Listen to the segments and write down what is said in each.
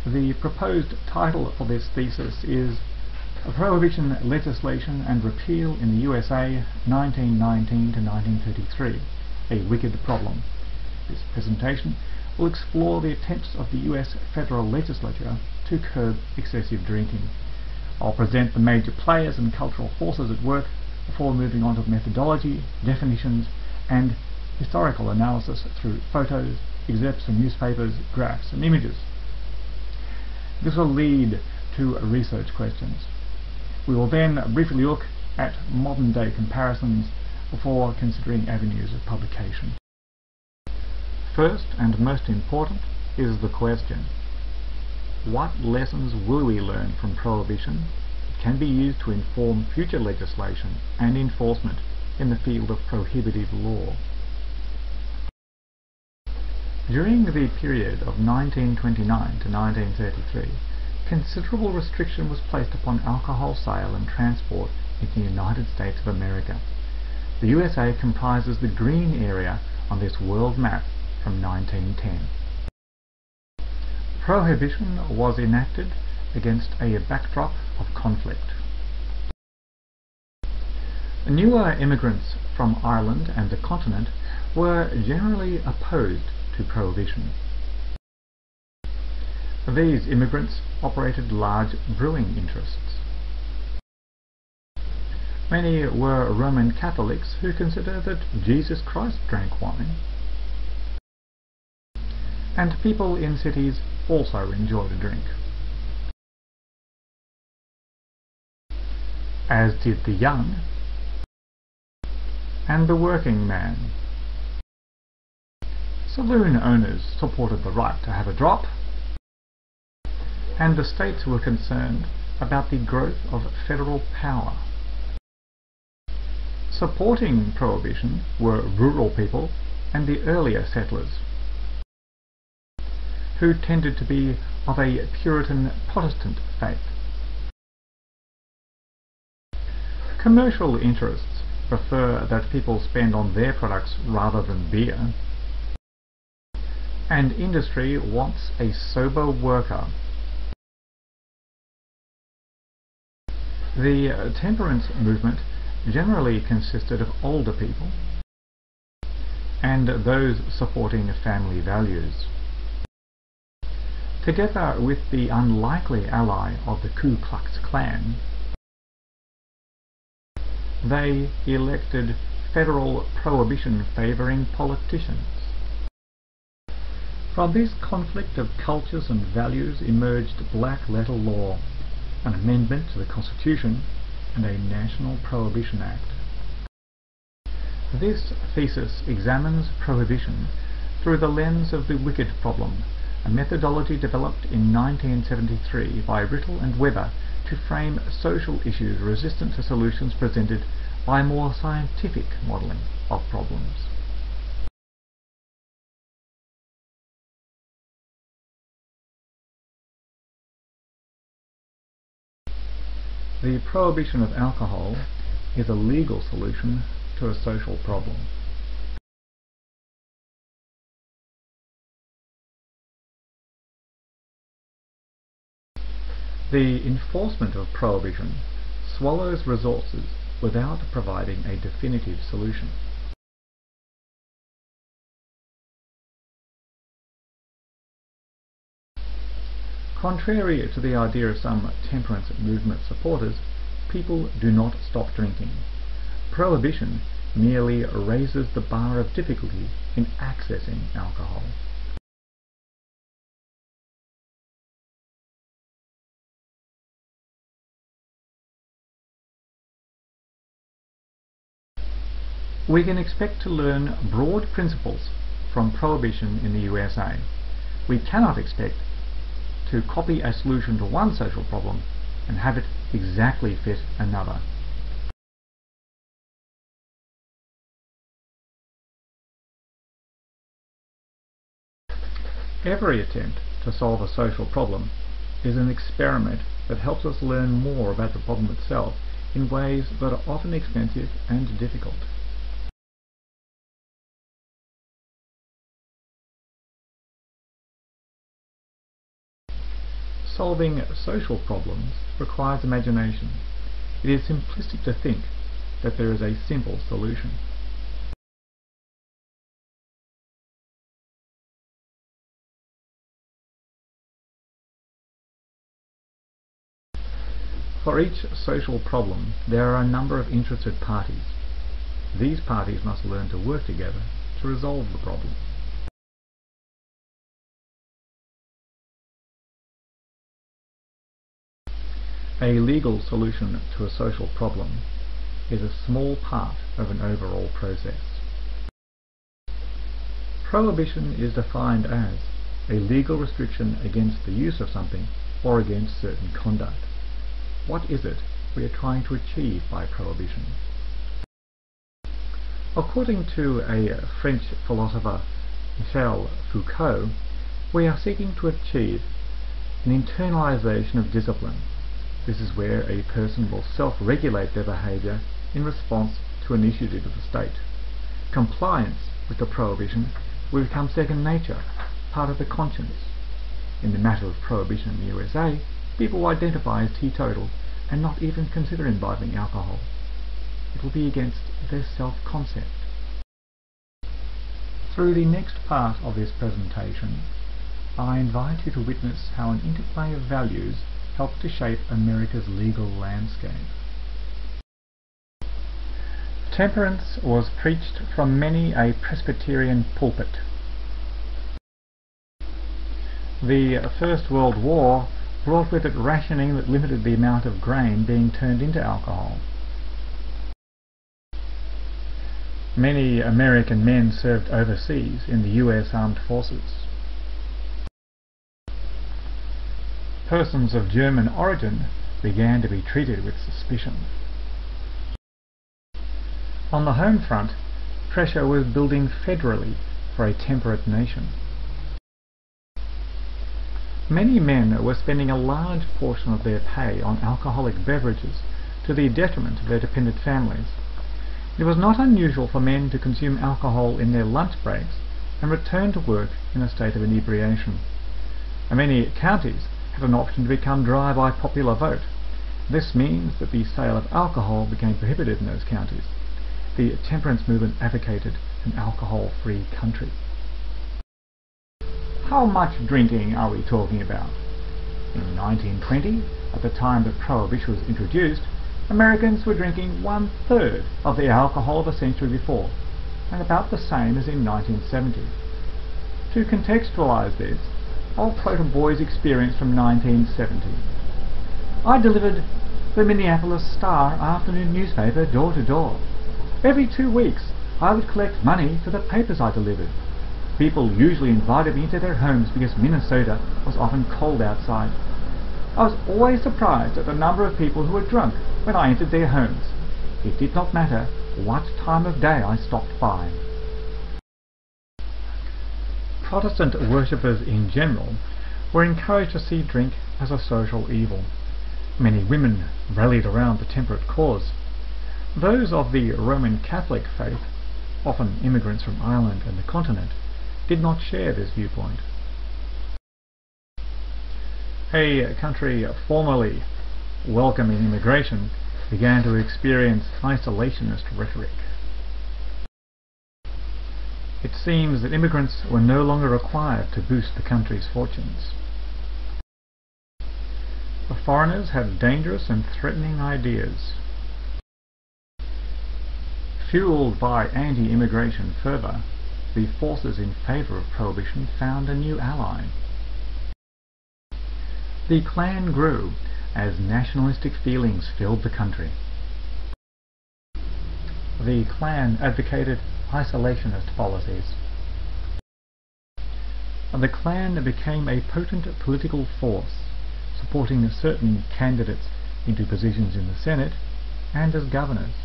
The proposed title for this thesis is Prohibition Legislation and Repeal in the USA 1919 to 1933, a Wicked Problem. This presentation will explore the attempts of the US federal legislature to curb excessive drinking. I'll present the major players and cultural forces at work before moving on to methodology, definitions, and historical analysis through photos, excerpts from newspapers, graphs, and images. This will lead to research questions. We will then briefly look at modern-day comparisons before considering avenues of publication. First and most important is the question: what lessons will we learn from Prohibition that can be used to inform future legislation and enforcement in the field of prohibitive law? During the period of 1929 to 1933, considerable restriction was placed upon alcohol sale and transport in the United States of America. The USA comprises the green area on this world map from 1910. Prohibition was enacted against a backdrop of conflict. Newer immigrants from Ireland and the continent were generally opposed to Prohibition. These immigrants operated large brewing interests. Many were Roman Catholics who considered that Jesus Christ drank wine. And people in cities also enjoyed a drink, as did the young and the working man. Saloon owners supported the right to have a drop, and the states were concerned about the growth of federal power. Supporting Prohibition were rural people and the earlier settlers, who tended to be of a Puritan Protestant faith. Commercial interests prefer that people spend on their products rather than beer, and industry wants a sober worker. The temperance movement generally consisted of older people and those supporting family values. Together with the unlikely ally of the Ku Klux Klan, they elected federal prohibition-favoring politicians. From this conflict of cultures and values emerged black-letter law, an amendment to the Constitution, and a National Prohibition Act. This thesis examines Prohibition through the lens of the Wicked Problem, a methodology developed in 1973 by Rittel and Weber to frame social issues resistant to solutions presented by more scientific modelling of problems. The prohibition of alcohol is a legal solution to a social problem. The enforcement of prohibition swallows resources without providing a definitive solution. Contrary to the idea of some temperance movement supporters, people do not stop drinking. Prohibition merely raises the bar of difficulty in accessing alcohol. We can expect to learn broad principles from Prohibition in the USA. We cannot expect to copy a solution to one social problem and have it exactly fit another. Every attempt to solve a social problem is an experiment that helps us learn more about the problem itself in ways that are often expensive and difficult. solving social problems requires imagination. It is simplistic to think that there is a simple solution. For each social problem, there are a number of interested parties. These parties must learn to work together to resolve the problem. A legal solution to a social problem is a small part of an overall process. Prohibition is defined as a legal restriction against the use of something or against certain conduct. What is it we are trying to achieve by prohibition? According to a French philosopher, Michel Foucault, we are seeking to achieve an internalization of discipline. This is where a person will self-regulate their behaviour in response to an initiative of the state. Compliance with the prohibition will become second nature, part of the conscience. In the matter of prohibition in the USA, people will identify as teetotal and not even consider imbibing alcohol. It will be against their self-concept. Through the next part of this presentation, I invite you to witness how an interplay of values helped to shape America's legal landscape. Temperance was preached from many a Presbyterian pulpit. The First World War brought with it rationing that limited the amount of grain being turned into alcohol. Many American men served overseas in the US Armed Forces. Persons of German origin began to be treated with suspicion. On the home front, pressure was building federally for a temperate nation. Many men were spending a large portion of their pay on alcoholic beverages to the detriment of their dependent families. It was not unusual for men to consume alcohol in their lunch breaks and return to work in a state of inebriation. Many counties had an option to become dry by popular vote. This means that the sale of alcohol became prohibited in those counties. The temperance movement advocated an alcohol-free country. How much drinking are we talking about? In 1920, at the time that Prohibition was introduced, Americans were drinking 1/3 of the alcohol of a century before, and about the same as in 1970. To contextualize this, I'll quote a boy's experience from 1970. I delivered the Minneapolis Star afternoon newspaper door to door. Every 2 weeks, I would collect money for the papers I delivered. People usually invited me into their homes because Minnesota was often cold outside. I was always surprised at the number of people who were drunk when I entered their homes. It did not matter what time of day I stopped by. Protestant worshippers in general were encouraged to see drink as a social evil. Many women rallied around the temperate cause. Those of the Roman Catholic faith, often immigrants from Ireland and the continent, did not share this viewpoint. A country formerly welcoming immigration began to experience isolationist rhetoric. It seems that immigrants were no longer required to boost the country's fortunes. The foreigners had dangerous and threatening ideas. Fueled by anti-immigration fervour, the forces in favour of prohibition found a new ally. The Klan grew as nationalistic feelings filled the country. The Klan advocated isolationist policies. The Klan became a potent political force, supporting certain candidates into positions in the Senate and as governors.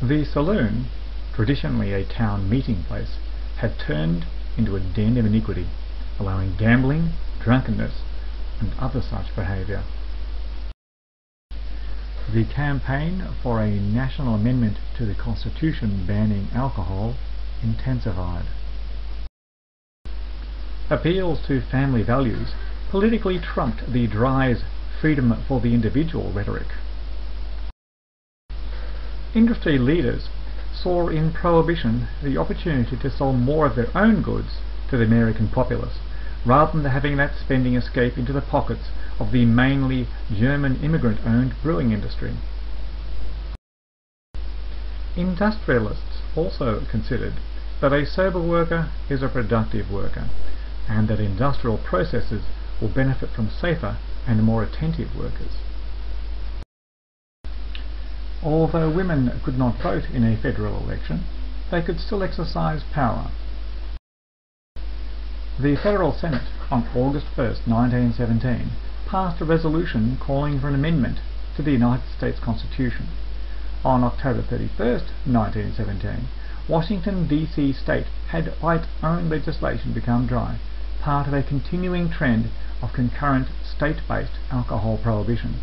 The saloon, traditionally a town meeting place, had turned into a den of iniquity, allowing gambling, drunkenness, and other such behaviour. The campaign for a national amendment to the Constitution banning alcohol intensified. Appeals to family values politically trumped the dry freedom for the individual rhetoric. Industry leaders saw in Prohibition the opportunity to sell more of their own goods to the American populace, rather than having that spending escape into the pockets of the mainly German immigrant-owned brewing industry. Industrialists also considered that a sober worker is a productive worker, and that industrial processes will benefit from safer and more attentive workers. Although women could not vote in a federal election, they could still exercise power. The Federal Senate, on August 1, 1917, passed a resolution calling for an amendment to the United States Constitution. On October 31, 1917, Washington, D.C. state had by its own legislation become dry, part of a continuing trend of concurrent state-based alcohol prohibition.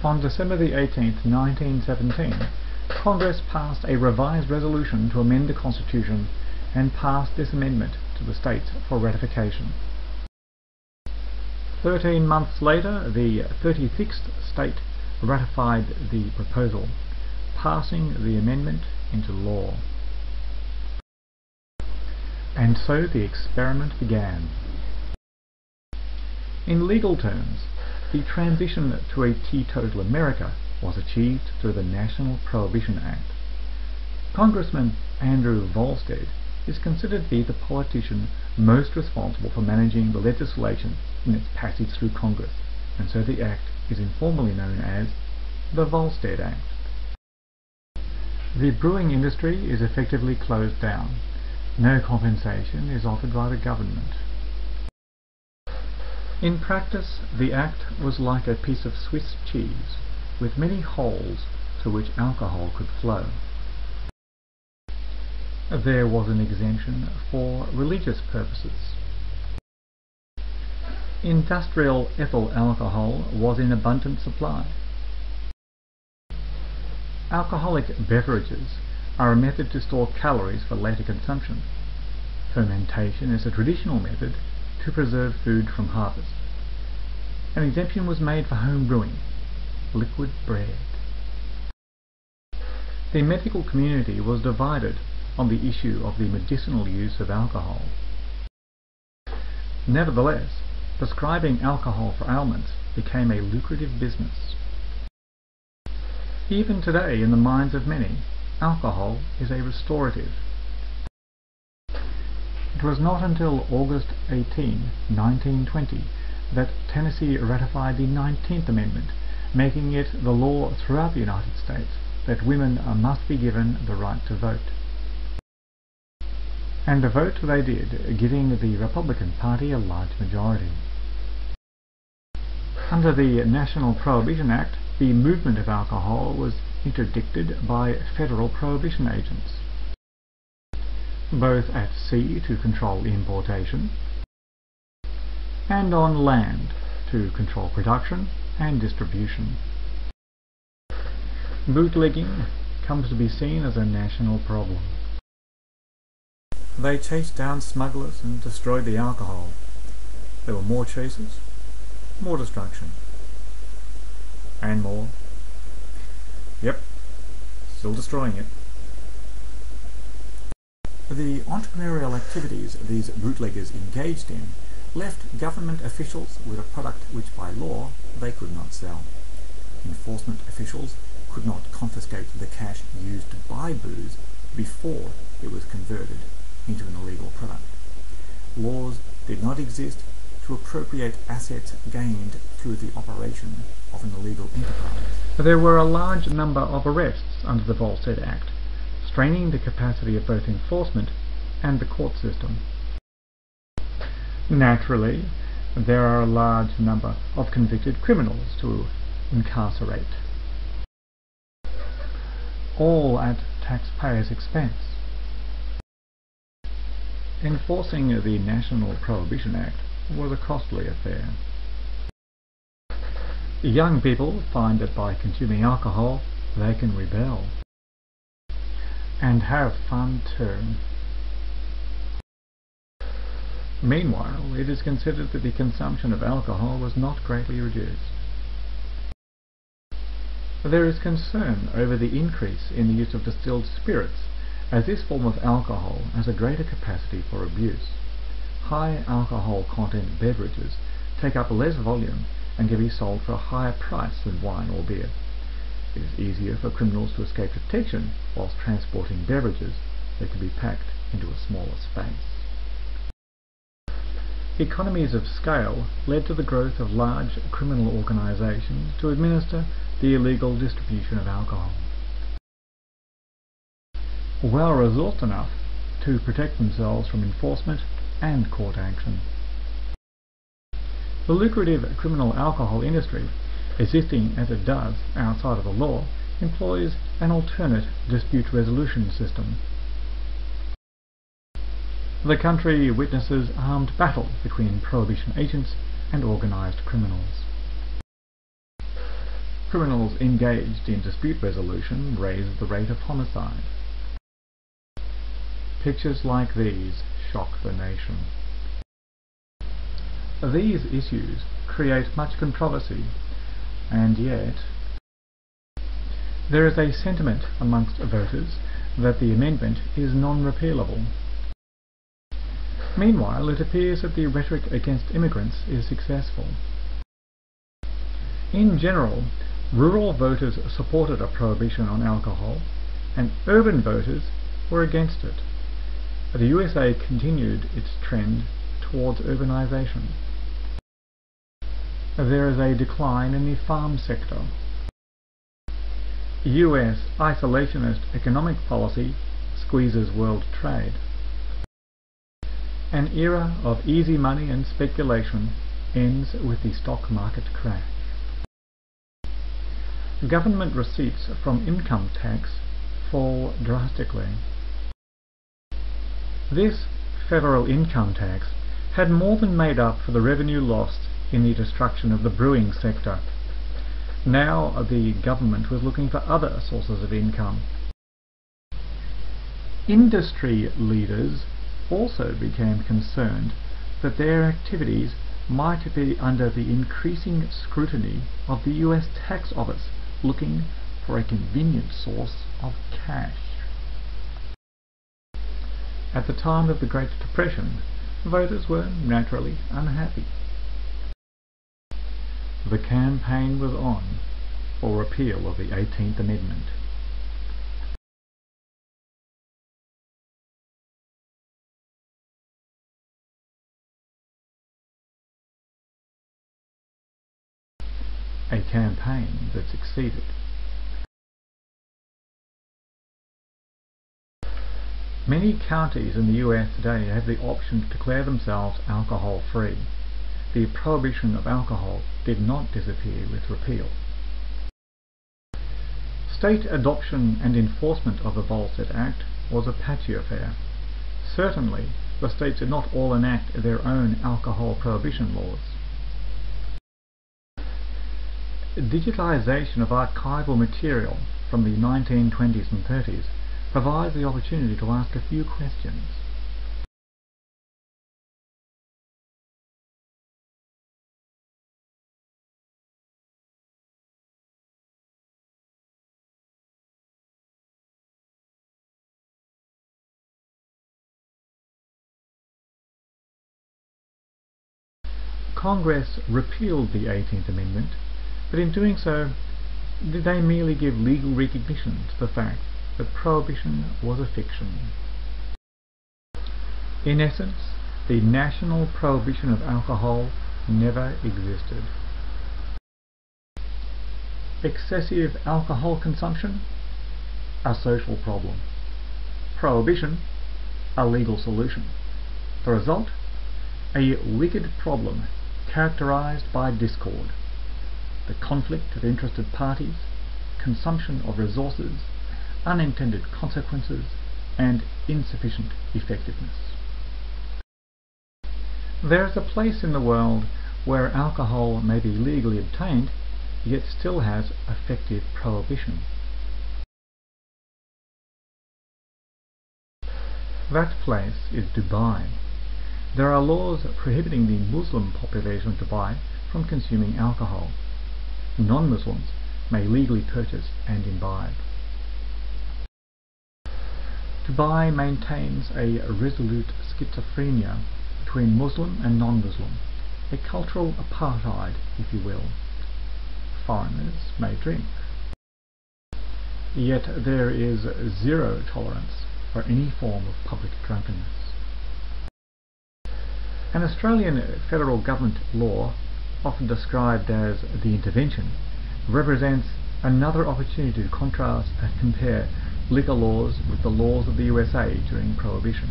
On December 18, 1917, Congress passed a revised resolution to amend the Constitution and passed this amendment to the states for ratification. 13 months later, the 36th state ratified the proposal, passing the amendment into law. And so the experiment began. In legal terms, the transition to a teetotal America was achieved through the National Prohibition Act. Congressman Andrew Volstead is considered to be the politician most responsible for managing the legislation in its passage through Congress, and so the Act is informally known as the Volstead Act. The brewing industry is effectively closed down. No compensation is offered by the government. In practice, the Act was like a piece of Swiss cheese, with many holes through which alcohol could flow. There was an exemption for religious purposes. Industrial ethyl alcohol was in abundant supply. Alcoholic beverages are a method to store calories for later consumption. Fermentation is a traditional method to preserve food from harvest. An exemption was made for home brewing, liquid bread. The medical community was divided on the issue of the medicinal use of alcohol. Nevertheless, prescribing alcohol for ailments became a lucrative business. Even today, in the minds of many, alcohol is a restorative. It was not until August 18, 1920, that Tennessee ratified the 19th Amendment, making it the law throughout the United States that women must be given the right to vote. And vote they did, giving the Republican Party a large majority. Under the National Prohibition Act, the movement of alcohol was interdicted by federal prohibition agents, both at sea to control importation and on land to control production and distribution. Bootlegging comes to be seen as a national problem. They chased down smugglers and destroyed the alcohol. There were more chases, more destruction. And more. Yep, still destroying it. The entrepreneurial activities these bootleggers engaged in left government officials with a product which by law they could not sell. Enforcement officials could not confiscate the cash used to buy booze before it was converted into an illegal product. Laws did not exist to appropriate assets gained through the operation of an illegal enterprise. There were a large number of arrests under the Volstead Act, straining the capacity of both enforcement and the court system. Naturally, there are a large number of convicted criminals to incarcerate, all at taxpayers' expense. Enforcing the National Prohibition Act was a costly affair. Young people find that by consuming alcohol they can rebel and have fun too. Meanwhile, it is considered that the consumption of alcohol was not greatly reduced. There is concern over the increase in the use of distilled spirits, as this form of alcohol has a greater capacity for abuse. High alcohol content beverages take up less volume and can be sold for a higher price than wine or beer. It is easier for criminals to escape detection whilst transporting beverages that can be packed into a smaller space. Economies of scale led to the growth of large criminal organisations to administer the illegal distribution of alcohol. Well resourced enough to protect themselves from enforcement and court action. The lucrative criminal alcohol industry, existing as it does outside of the law, employs an alternate dispute resolution system. The country witnesses armed battle between prohibition agents and organised criminals. Criminals engaged in dispute resolution raise the rate of homicide. Pictures like these shock the nation. These issues create much controversy, and yet there is a sentiment amongst voters that the amendment is non-repealable. Meanwhile, it appears that the rhetoric against immigrants is successful. In general, rural voters supported a prohibition on alcohol, and urban voters were against it. The USA continued its trend towards urbanization. There is a decline in the farm sector. US isolationist economic policy squeezes world trade. An era of easy money and speculation ends with the stock market crash. Government receipts from income tax fall drastically. This federal income tax had more than made up for the revenue lost in the destruction of the brewing sector. Now the government was looking for other sources of income. Industry leaders also became concerned that their activities might be under the increasing scrutiny of the US tax office, looking for a convenient source of cash. At the time of the Great Depression, voters were naturally unhappy. The campaign was on for repeal of the 18th Amendment. A campaign that succeeded. Many counties in the US today have the option to declare themselves alcohol-free. The prohibition of alcohol did not disappear with repeal. State adoption and enforcement of the Volstead Act was a patchy affair. Certainly, the states did not all enact their own alcohol prohibition laws. Digitization of archival material from the 1920s and 30s provides the opportunity to ask a few questions. Congress repealed the 18th Amendment, but in doing so, did they merely give legal recognition to the fact that prohibition was a fiction? In essence, the national prohibition of alcohol never existed. Excessive alcohol consumption? A social problem. Prohibition? A legal solution. The result? A wicked problem characterized by discord, the conflict of interested parties, consumption of resources, unintended consequences, and insufficient effectiveness. There is a place in the world where alcohol may be legally obtained, yet still has effective prohibition. That place is Dubai. There are laws prohibiting the Muslim population of Dubai from consuming alcohol. Non-Muslims may legally purchase and imbibe. Dubai maintains a resolute schizophrenia between Muslim and non-Muslim, a cultural apartheid, if you will. Foreigners may drink. Yet there is zero tolerance for any form of public drunkenness. An Australian federal government law, often described as the intervention, represents another opportunity to contrast and compare liquor laws with the laws of the USA during Prohibition.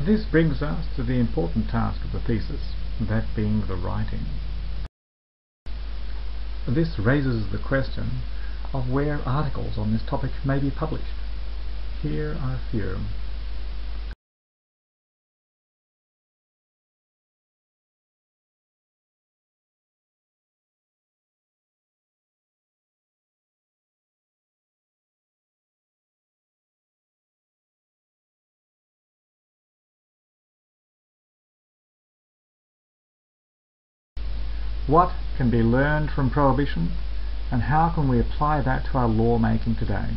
This brings us to the important task of the thesis, that being the writing. This raises the question of where articles on this topic may be published. Here are a few. What can be learned from Prohibition, and how can we apply that to our lawmaking today?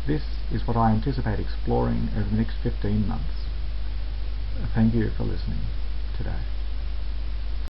This is what I anticipate exploring over the next 15 months. Thank you for listening today.